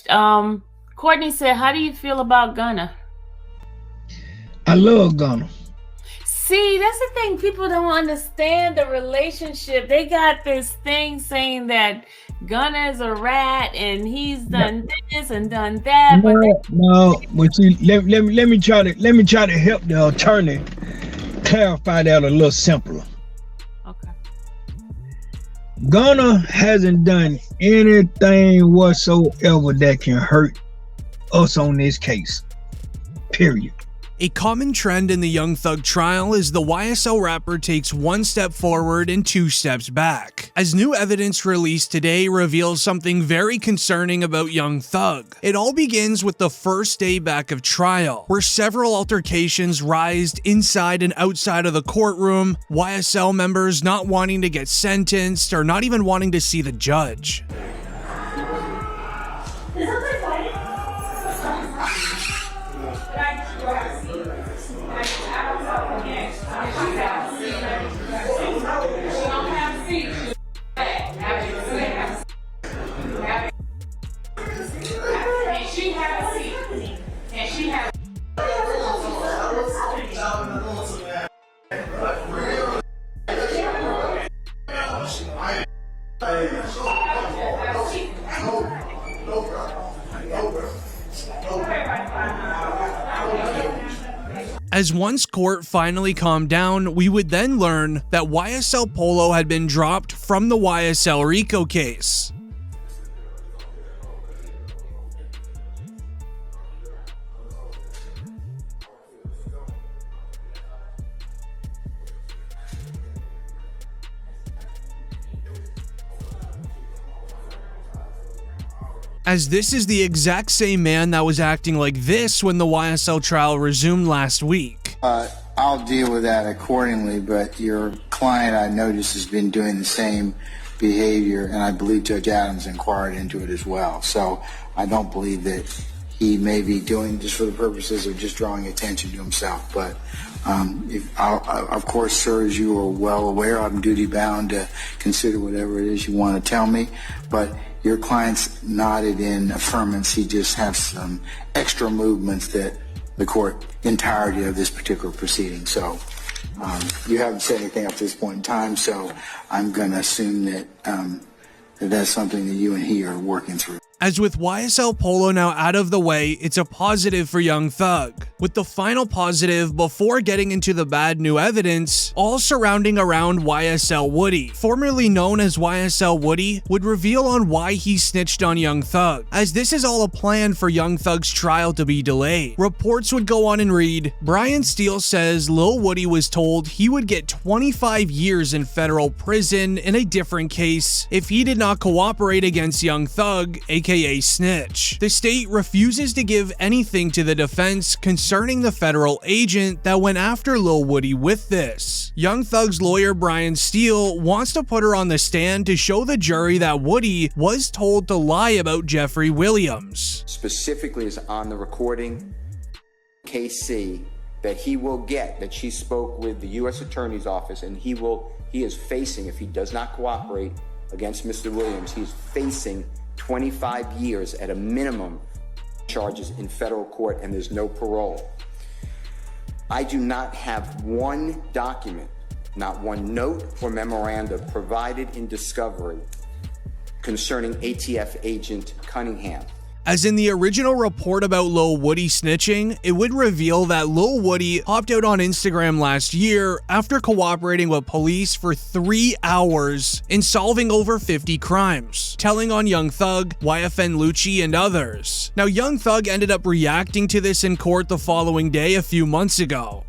Snitched. Courtney said, how do you feel about Gunna? I love Gunna. See, that's the thing. People don't understand the relationship. They got this thing saying that Gunna is a rat and he's done this and done that. But see, let me try to help the attorney clarify that a little simpler. Okay. Gunna hasn't done anything whatsoever that can hurt us on this case. Period. A common trend in the Young Thug trial is the YSL rapper takes one step forward and two steps back, as new evidence released today reveals something very concerning about Young Thug. It all begins with the first day back of trial, where several altercations rised inside and outside of the courtroom, YSL members not wanting to get sentenced or not even wanting to see the judge. As once court finally calmed down, we would then learn that YSL Polo had been dropped from the YSL RICO case. As this is the exact same man that was acting like this when the YSL trial resumed last week. I'll deal with that accordingly, but your client, I notice, has been doing the same behavior, and I believe Judge Adams inquired into it as well. So I don't believe that he may be doing this for the purposes of just drawing attention to himself. But of course, sir, as you are well aware, I'm duty bound to consider whatever it is you want to tell me. But your client's nodded in affirmance. He just has some extra movements that the court entirety of this particular proceeding. So you haven't said anything up to this point in time, so I'm going to assume that that's something that you and he are working through. As with YSL Polo now out of the way, it's a positive for Young Thug, with the final positive before getting into the bad new evidence, all surrounding around YSL Woody, formerly known as YSL Woody, would reveal on why he snitched on Young Thug, as this is all a plan for Young Thug's trial to be delayed. Reports would go on and read, Brian Steele says Lil Woody was told he would get 25 years in federal prison in a different case if he did not cooperate against Young Thug, aka Snitch. The state refuses to give anything to the defense concerning the federal agent that went after Lil Woody with this. Young Thug's lawyer Brian Steele wants to put her on the stand to show the jury that Woody was told to lie about Jeffrey Williams. Specifically is on the recording, KC, that he will get, that she spoke with the U.S. Attorney's Office, and he is facing, if he does not cooperate against Mr. Williams, he's facing 25 years at a minimum charges in federal court, and there's no parole. I do not have one document, not one note or memoranda provided in discovery concerning ATF agent Cunningham. As in the original report about Lil Woody snitching, it would reveal that Lil Woody hopped out on Instagram last year after cooperating with police for 3 hours in solving over 50 crimes, telling on Young Thug, YFN Lucci, and others. Now, Young Thug ended up reacting to this in court the following day a few months ago.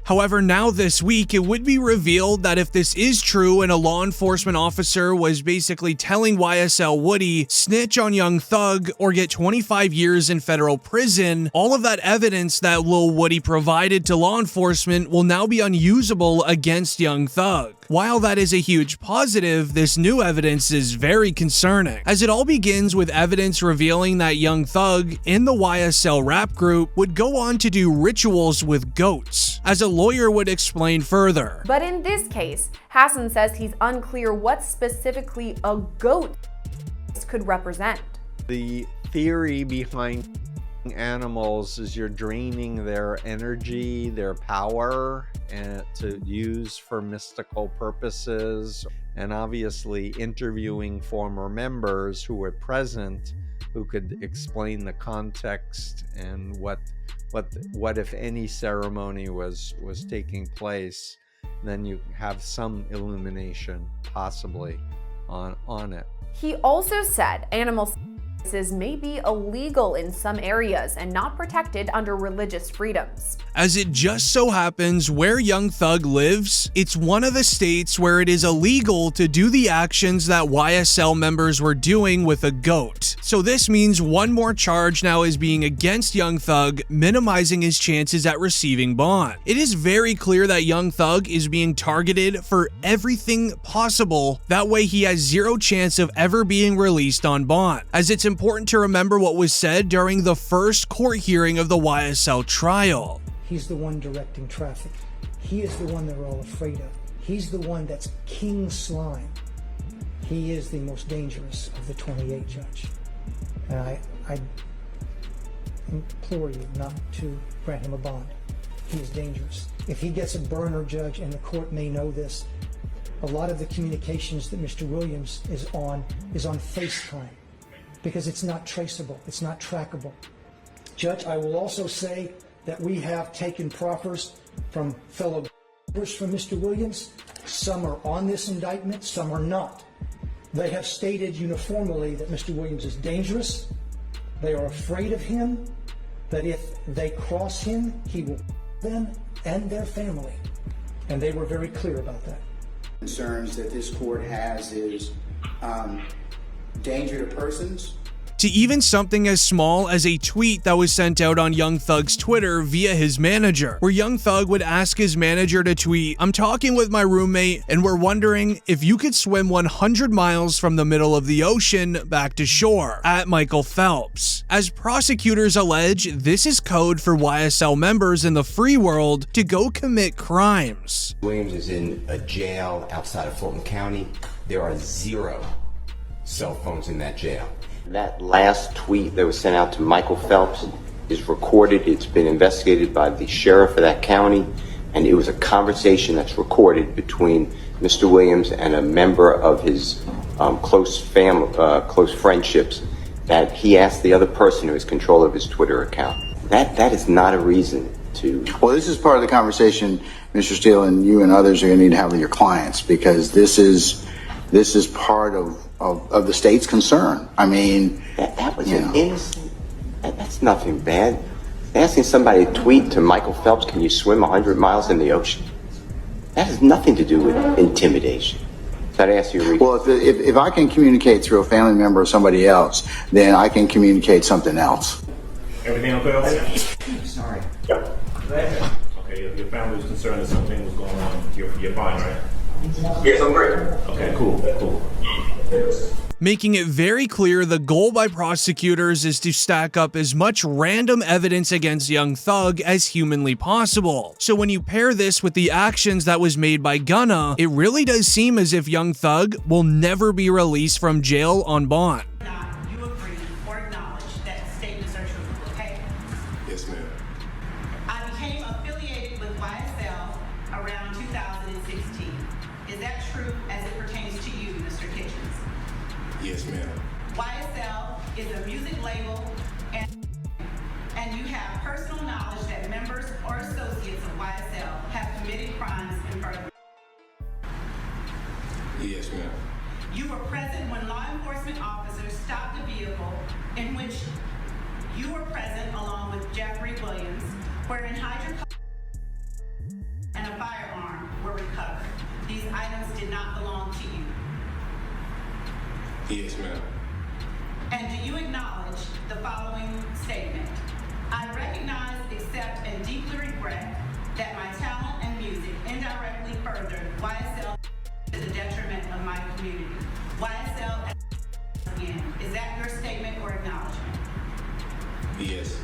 However, now this week, it would be revealed that if this is true and a law enforcement officer was basically telling YSL Woody, snitch on Young Thug or get 25 years in federal prison, all of that evidence that Lil Woody provided to law enforcement will now be unusable against Young Thug. While that is a huge positive, this new evidence is very concerning, as it all begins with evidence revealing that Young Thug in the YSL rap group would go on to do rituals with goats, as a lawyer would explain further. But in this case, Hassan says he's unclear what specifically a goat could represent. The theory behind animals is you're draining their energy, their power, and to use for mystical purposes, and obviously interviewing former members who were present who could explain the context and what if any ceremony was taking place. Then you have some illumination possibly on it. He also said animal sacrifices may be illegal in some areas and not protected under religious freedoms. As it just so happens, where Young Thug lives, it's one of the states where it is illegal to do the actions that YSL members were doing with a goat. So this means one more charge now is being against Young Thug, minimizing his chances at receiving bond. It is very clear that Young Thug is being targeted for everything possible. That way he has zero chance of ever being released on bond, as it's important to remember what was said during the first court hearing of the YSL trial. He's the one directing traffic. He is the one they're all afraid of. He's the one that's King Slime. He is the most dangerous of the 28, Judge. And I implore you not to grant him a bond. He is dangerous. If he gets a burner, Judge, and the court may know this, a lot of the communications that Mr. Williams is on FaceTime, because it's not traceable, it's not trackable. Judge, I will also say that we have taken proffers from fellow from Mr. Williams. Some are on this indictment, some are not. They have stated uniformly that Mr. Williams is dangerous. They are afraid of him, that if they cross him, he will them and their family. And they were very clear about that. Concerns that this court has is danger to persons, to even something as small as a tweet that was sent out on Young Thug's Twitter via his manager, where Young Thug would ask his manager to tweet, "I'm talking with my roommate and we're wondering if you could swim 100 miles from the middle of the ocean back to shore, at Michael Phelps." As prosecutors allege, this is code for YSL members in the free world to go commit crimes. Williams is in a jail outside of Fulton County. There are 0 cell phones in that jail. That last tweet that was sent out to Michael Phelps is recorded. It's been investigated by the sheriff of that county, and it was a conversation that's recorded between Mr. Williams and a member of his close friendships, that he asked the other person who has control of his Twitter account. That is not a reason to... Well, this is part of the conversation, Mr. Steele, and you and others are going to need to have with your clients, because this is part of the state's concern. I mean, that was an innocent. That's nothing bad. Asking somebody to tweet to Michael Phelps, "Can you swim 100 miles in the ocean?" That has nothing to do with intimidation. So I'd ask you, well, if I can communicate through a family member or somebody else, then I can communicate something else. Everything okay over there? Sorry. Yep. Okay, your family was concerned that something was going on. You're fine, right? Yes, I'm great. Okay, cool. Making it very clear the goal by prosecutors is to stack up as much random evidence against Young Thug as humanly possible. So when you pair this with the actions that was made by Gunna, it really does seem as if Young Thug will never be released from jail on bond. You agree or acknowledge that statements are true, okay? Yes, ma'am. I became affiliated with YSL around 2016. Is that true as it pertains to you, Mr. Kitchens? Yes, ma'am. YSL is a music label, and you have personal knowledge that members or associates of YSL have committed crimes in furtherance. Yes, ma'am. You were present when law enforcement officers stopped the vehicle in which you were present along with Jeffrey Williams, wherein hydrocarbons and a firearm were recovered. These items did not belong to you. Yes, ma'am. And do you acknowledge the following statement? I recognize, accept, and deeply regret that my talent and music indirectly furthered YSL detriment of my community. YSL again. Is that your statement or acknowledgement? Yes.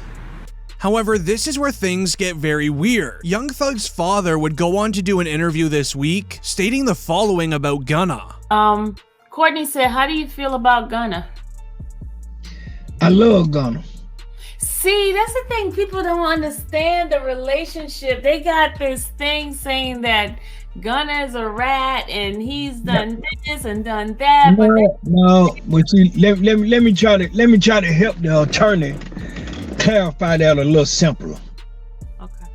However, this is where things get very weird. Young Thug's father would go on to do an interview this week, stating the following about Gunna. Courtney said, how do you feel about Gunna? I love Gunna. See, that's the thing. People don't understand the relationship. They got this thing saying that Gunna is a rat and he's done this and done that. But see, let me try to help the attorney clarify that a little simpler. Okay.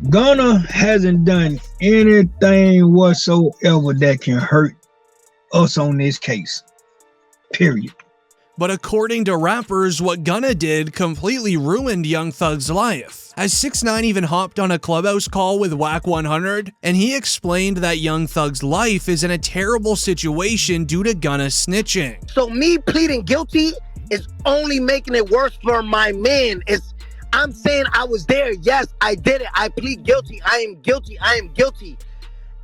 Gunna hasn't done anything whatsoever that can hurt us on this case. Period. But according to rappers, what Gunna did completely ruined Young Thug's life, as 6ix9ine even hopped on a Clubhouse call with Wack 100, and he explained that Young Thug's life is in a terrible situation due to Gunna snitching. So me pleading guilty is only making it worse for my man. I'm saying I was there. Yes, I did it. I plead guilty. I am guilty. I am guilty.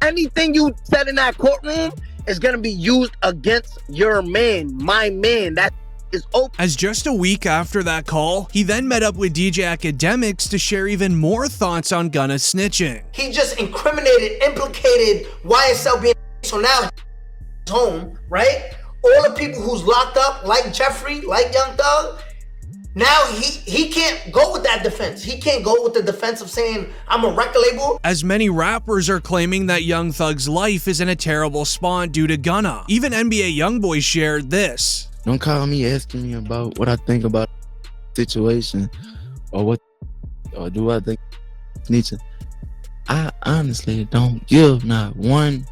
Anything you said in that courtroom is going to be used against your man, my man. That is open. As just a week after that call, he then met up with DJ Akademiks to share even more thoughts on Gunna snitching. He just implicated YSL being so now he's home, right? All the people who's locked up, like Jeffrey, like Young Thug, now he can't go with that defense. He can't go with the defense of saying, I'm a record label. As many rappers are claiming that Young Thug's life is in a terrible spot due to Gunna. Even NBA YoungBoy shared this. Don't call me asking me about what I think about the situation or do I think snitching. I honestly don't give not one.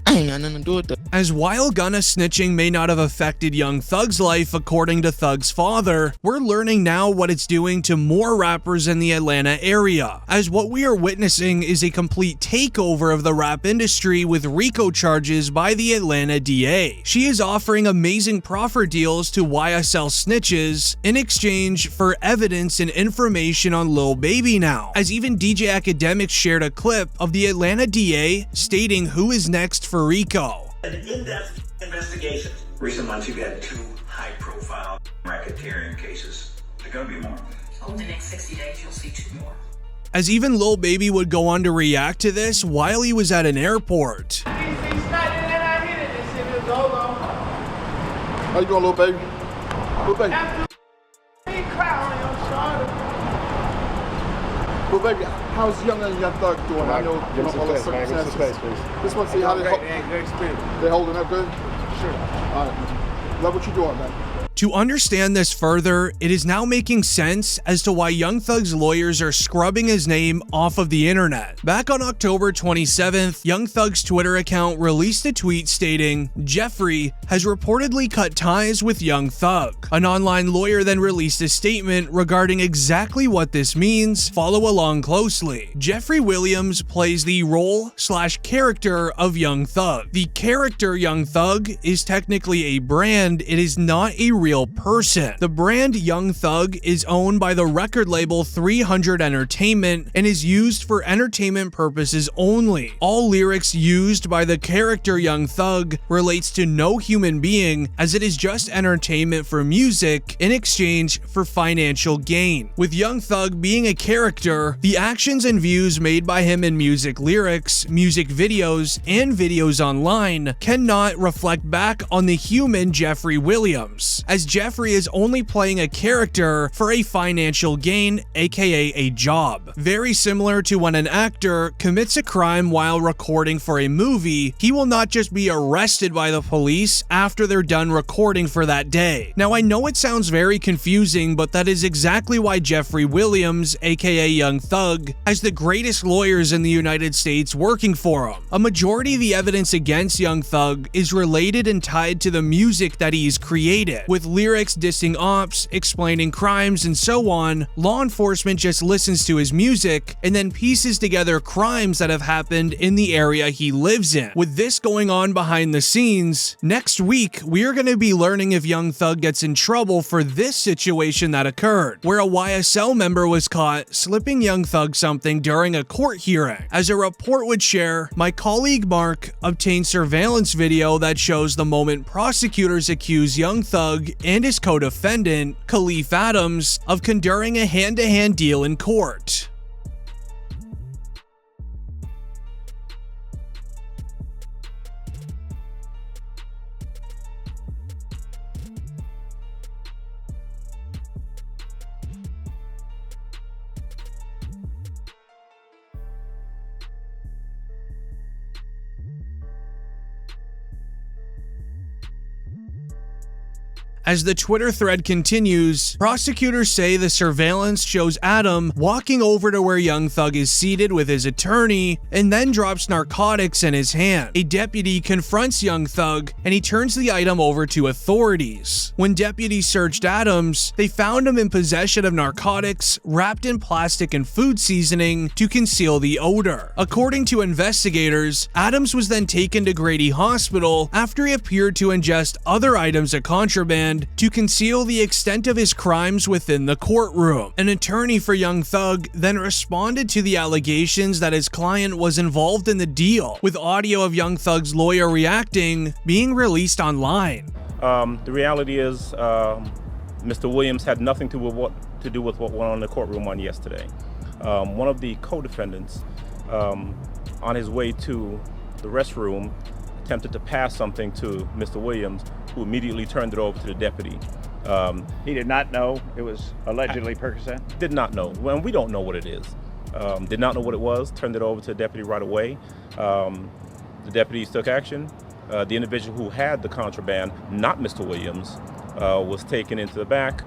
I ain't got nothing to do with that. As while Gunna snitching may not have affected Young Thug's life, according to Thug's father, we're learning now what it's doing to more rappers in the Atlanta area, as what we are witnessing is a complete takeover of the rap industry with RICO charges by the Atlanta DA. She is offering amazing proffer deals to YSL snitches in exchange for evidence and information on Lil Baby now, as even DJ Akademiks shared a clip of the Atlanta DA stating who is next for RICO. An in-depth investigation. Recent months, you've had 2 high-profile racketeering cases. There are going to be more. Over the next 60 days, you'll see 2 more. As even Lil Baby would go on to react to this while he was at an airport. How you doing, Lil Baby? Lil Baby. Lil Baby, how's Young Thug doing? I know all the circumstances. Just want to see how they holding up good? Sure. All right. Love what you're doing, man. To understand this further, it is now making sense as to why Young Thug's lawyers are scrubbing his name off of the internet. Back on October 27th, Young Thug's Twitter account released a tweet stating, "Jeffrey has reportedly cut ties with Young Thug." An online lawyer then released a statement regarding exactly what this means. Follow along closely. Jeffrey Williams plays the role/character of Young Thug. The character Young Thug is technically a brand, it is not a real person. The brand Young Thug is owned by the record label 300 Entertainment and is used for entertainment purposes only. All lyrics used by the character Young Thug relates to no human being, as it is just entertainment for music in exchange for financial gain. With Young Thug being a character, the actions and views made by him in music lyrics, music videos, and videos online cannot reflect back on the human Jeffrey Williams, as Jeffrey is only playing a character for a financial gain, aka a job. Very similar to when an actor commits a crime while recording for a movie, he will not just be arrested by the police after they're done recording for that day. Now I know it sounds very confusing, but that is exactly why Jeffrey Williams, aka Young Thug, has the greatest lawyers in the United States working for him. A majority of the evidence against Young Thug is related and tied to the music that he's created, with with lyrics dissing ops, explaining crimes, and so on. Law enforcement just listens to his music and then pieces together crimes that have happened in the area he lives in. With this going on behind the scenes, next week we are going to be learning if Young Thug gets in trouble for this situation that occurred, where a YSL member was caught slipping Young Thug something during a court hearing. As a report would share, my colleague Mark obtained surveillance video that shows the moment prosecutors accuse Young Thug and his co-defendant, Khalif Adams, of conduring a hand-to-hand deal in court. As the Twitter thread continues, prosecutors say the surveillance shows Adam walking over to where Young Thug is seated with his attorney and then drops narcotics in his hand. A deputy confronts Young Thug and he turns the item over to authorities. When deputies searched Adams, they found him in possession of narcotics wrapped in plastic and food seasoning to conceal the odor. According to investigators, Adams was then taken to Grady Hospital after he appeared to ingest other items of contraband to conceal the extent of his crimes within the courtroom. An attorney for Young Thug then responded to the allegations that his client was involved in the deal, with audio of Young Thug's lawyer reacting being released online. The reality is, Mr. Williams had nothing to do with what went on in the courtroom on yesterday. One of the co-defendants, on his way to the restroom, attempted to pass something to Mr. Williams, who immediately turned it over to the deputy. He did not know it was allegedly Percocet? Did not know. Well, we don't know what it is. Did not know what it was, turned it over to the deputy right away. The deputies took action. The individual who had the contraband, not Mr. Williams, was taken into the back.